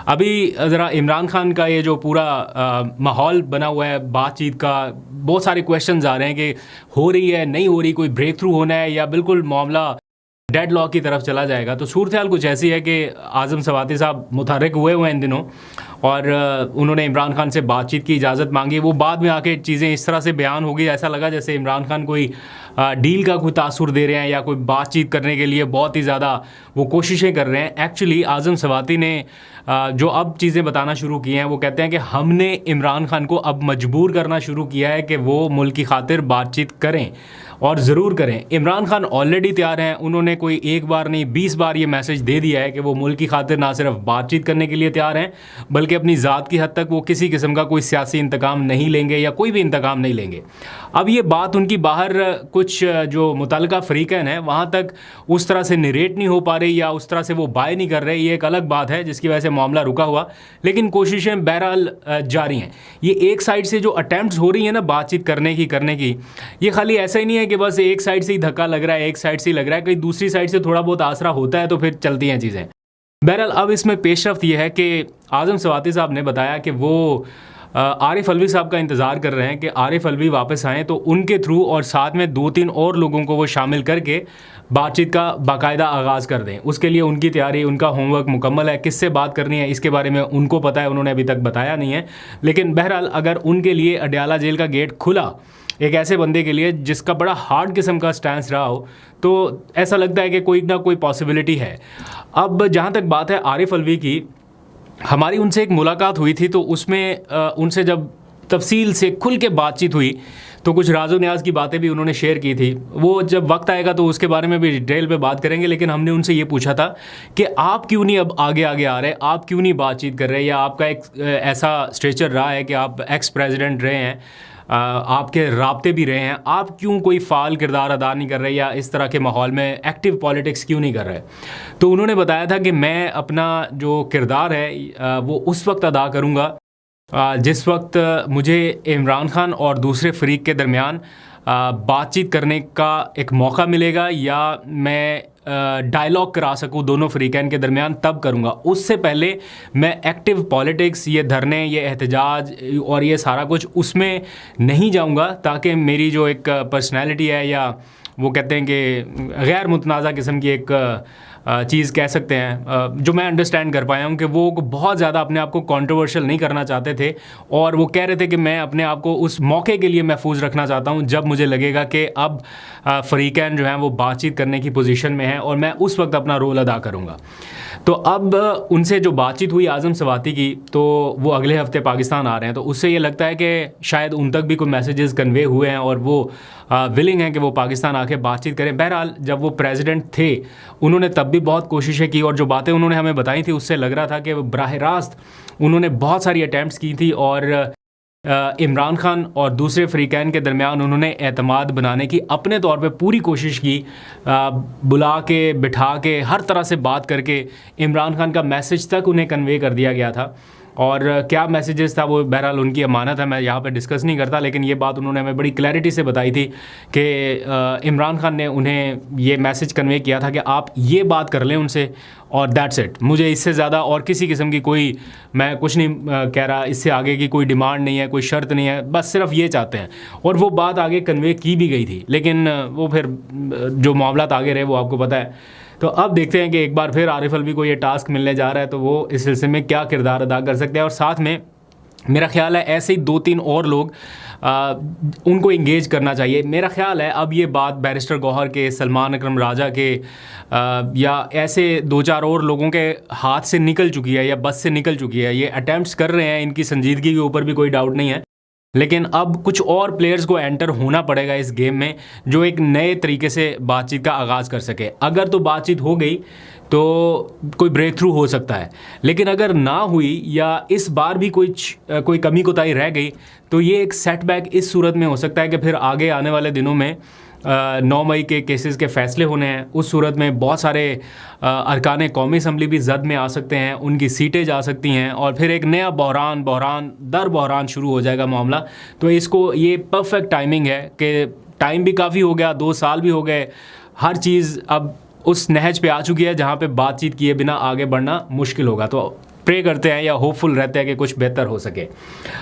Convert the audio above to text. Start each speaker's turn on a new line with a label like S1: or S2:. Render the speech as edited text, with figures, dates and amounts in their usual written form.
S1: अभी ज़रा इमरान खान का ये जो पूरा माहौल बना हुआ है बातचीत का, बहुत सारे क्वेश्चंस आ रहे हैं कि हो रही है, नहीं हो रही, कोई ब्रेक थ्रू होना है या बिल्कुल मामला डेडलॉक की तरफ चला जाएगा। तो सूरत हाल कुछ ऐसी है कि आज़म सवाती साहब मुतहर्रिक हुए हैं इन दिनों और उन्होंने इमरान खान से बातचीत की इजाज़त मांगी। वो बाद में आके चीज़ें इस तरह से बयान हो गई, ऐसा लगा जैसे इमरान खान कोई डील का कोई तासुर दे रहे हैं या कोई बातचीत करने के लिए बहुत ही ज़्यादा वो कोशिशें कर रहे हैं। एक्चुअली आज़म सवाती ने जो अब चीज़ें बताना शुरू की हैं, वो कहते हैं कि हमने इमरान खान को अब मजबूर करना शुरू किया है कि वो मुल्क की खातिर बातचीत करें और ज़रूर करें। इमरान खान ऑलरेडी तैयार हैं, उन्होंने कोई एक बार नहीं 20 बार ये मैसेज दे दिया है कि वो मुल्क की खातिर ना सिर्फ बातचीत करने के लिए तैयार हैं, बल्कि अपनी ज़ात की हद तक वो किसी किस्म का कोई सियासी इंतकाम नहीं लेंगे या कोई भी इंतकाम नहीं लेंगे। अब ये बात उनकी बाहर कुछ जो मुतल्लिका फ़रीक़ैन है वहाँ तक उस तरह से नरेट नहीं हो पा रही या उस तरह से वो बाय नहीं कर रहे, ये एक अलग बात है जिसकी वजह से मामला रुका हुआ, लेकिन कोशिशें बहरहाल जारी हैं। ये एक साइड से जो अटैम्प्ट्स हो रही हैं ना बातचीत करने की, ये खाली ऐसा ही नहीं है कि बस एक साइड से ही धक्का लग रहा है, एक साइड से ही लग रहा है, कहीं दूसरी साइड से थोड़ा बहुत आसरा होता है तो फिर चलती हैं चीज़ें। बहरहाल अब इसमें पेशरफ्त ये है कि आज़म सवाती साहब ने बताया कि वो आरिफ अलवी साहब का इंतज़ार कर रहे हैं कि आरिफ अलवी वापस आएँ तो उनके थ्रू और साथ में 2-3 और लोगों को वो शामिल करके बातचीत का बाकायदा आगाज़ कर दें। उसके लिए उनकी तैयारी, उनका होमवर्क मुकम्मल है। किससे बात करनी है इसके बारे में उनको पता है, उन्होंने अभी तक बताया नहीं है। लेकिन बहरहाल अगर उनके लिए अडयाला जेल का गेट खुला एक ऐसे बंदे के लिए जिसका बड़ा हार्ड किस्म का स्टैंस रहा हो, तो ऐसा लगता है कि कोई ना कोई पॉसिबिलिटी है। अब जहाँ तक बात है आरिफ अलवी की, हमारी उनसे एक मुलाकात हुई थी तो उसमें उनसे जब तफसील से खुल के बातचीत हुई तो कुछ राज़ो न्याज़ की बातें भी उन्होंने शेयर की थी। वो जब वक्त आएगा तो उसके बारे में भी डिटेल पे बात करेंगे, लेकिन हमने उनसे ये पूछा था कि आप क्यों नहीं अब आगे आगे आ रहे, आप क्यों नहीं बातचीत कर रहे, या आपका एक ऐसा स्ट्रेचर रहा है कि आप एक्स प्रेसिडेंट रहे हैं, आपके राब्ते भी रहे हैं, आप क्यों कोई फ़ाल किरदार अदा नहीं कर रहे या इस तरह के माहौल में एक्टिव पॉलिटिक्स क्यों नहीं कर रहे। तो उन्होंने बताया था कि मैं अपना जो किरदार है वो उस वक्त अदा करूँगा जिस वक्त मुझे इमरान खान और दूसरे फ़रीक के दरमियान बातचीत करने का एक मौका मिलेगा या मैं डायलॉग करा सकूँ दोनों फ़रीक़ैन के दरमियान, तब करूँगा। उससे पहले मैं एक्टिव पॉलिटिक्स, ये धरने, ये एहतजाज और ये सारा कुछ उसमें नहीं जाऊँगा, ताकि मेरी जो एक पर्सनैलिटी है या वो कहते हैं कि गैर मुतनाज़ा किस्म की एक चीज़ कह सकते हैं, जो मैं अंडरस्टैंड कर पाया हूँ कि वो बहुत ज़्यादा अपने आप को कंट्रोवर्शियल नहीं करना चाहते थे और वो कह रहे थे कि मैं अपने आप को उस मौके के लिए महफूज रखना चाहता हूँ जब मुझे लगेगा कि अब फ़रीक़ैन जो हैं वो बातचीत करने की पोजीशन में हैं और मैं उस वक्त अपना रोल अदा करूँगा। तो अब उनसे जो बातचीत हुई आज़म सवाती की, तो वो अगले हफ़्ते पाकिस्तान आ रहे हैं, तो उससे ये लगता है कि शायद उन तक भी कोई मैसेजेस कन्वे हुए हैं और वो विलिंग हैं कि वो पाकिस्तान आके बातचीत करें। बहरहाल जब वो प्रेसिडेंट थे उन्होंने तब भी बहुत कोशिशें की और जो बातें उन्होंने हमें बताई थी उससे लग रहा था कि बराह रास्त उन्होंने बहुत सारी अटैम्प्ट्स की थी और इमरान खान और दूसरे फ़रीक़ैन के दरमियान उन्होंने एतमाद बनाने की अपने तौर पे पूरी कोशिश की, बुला के बिठा के हर तरह से बात करके इमरान खान का मैसेज तक उन्हें कन्वे कर दिया गया था। और क्या मैसेजेस था वो बहरहाल उनकी अमानत है, मैं यहाँ पे डिस्कस नहीं करता, लेकिन ये बात उन्होंने हमें बड़ी क्लैरिटी से बताई थी कि इमरान खान ने उन्हें ये मैसेज कन्वे किया था कि आप ये बात कर लें उनसे और दैट्स इट, मुझे इससे ज़्यादा और किसी किस्म की कोई, मैं कुछ नहीं कह रहा, इससे आगे की कोई डिमांड नहीं है, कोई शर्त नहीं है, बस सिर्फ ये चाहते हैं। और वो बात आगे कन्वे की भी गई थी, लेकिन वो फिर जो मामला आगे रहे वो आपको पता है। तो अब देखते हैं कि एक बार फिर आरिफ अलवी को ये टास्क मिलने जा रहा है तो वो इस सिलसिले में क्या किरदार अदा कर सकते हैं। और साथ में मेरा ख्याल है ऐसे ही 2-3 और लोग उनको इंगेज करना चाहिए। मेरा ख्याल है अब ये बात बैरिस्टर गौहर के, सलमान अकरम राजा के या ऐसे 2-4 और लोगों के हाथ से निकल चुकी है या बस से निकल चुकी है। ये अटैम्प्ट्स कर रहे हैं, इनकी संजीदगी के ऊपर भी कोई डाउट नहीं है, लेकिन अब कुछ और प्लेयर्स को एंटर होना पड़ेगा इस गेम में जो एक नए तरीके से बातचीत का आगाज़ कर सके। अगर तो बातचीत हो गई तो कोई ब्रेक थ्रू हो सकता है, लेकिन अगर ना हुई या इस बार भी कोई कमी कोताही रह गई तो ये एक सेटबैक इस सूरत में हो सकता है कि फिर आगे आने वाले दिनों में 9 मई के केसेस के फ़ैसले होने हैं। उस सूरत में बहुत सारे अरकान कौमी असम्बली भी जद में आ सकते हैं, उनकी सीटें जा सकती हैं और फिर एक नया बहरान दर बहरान शुरू हो जाएगा मामला। तो इसको ये परफेक्ट टाइमिंग है कि टाइम भी काफ़ी हो गया, 2 साल भी हो गए, हर चीज़ अब उस नहज पे आ चुकी है जहाँ पे बातचीत किए बिना आगे बढ़ना मुश्किल होगा। तो प्रे करते हैं या होपफुल रहते हैं कि कुछ बेहतर हो सके।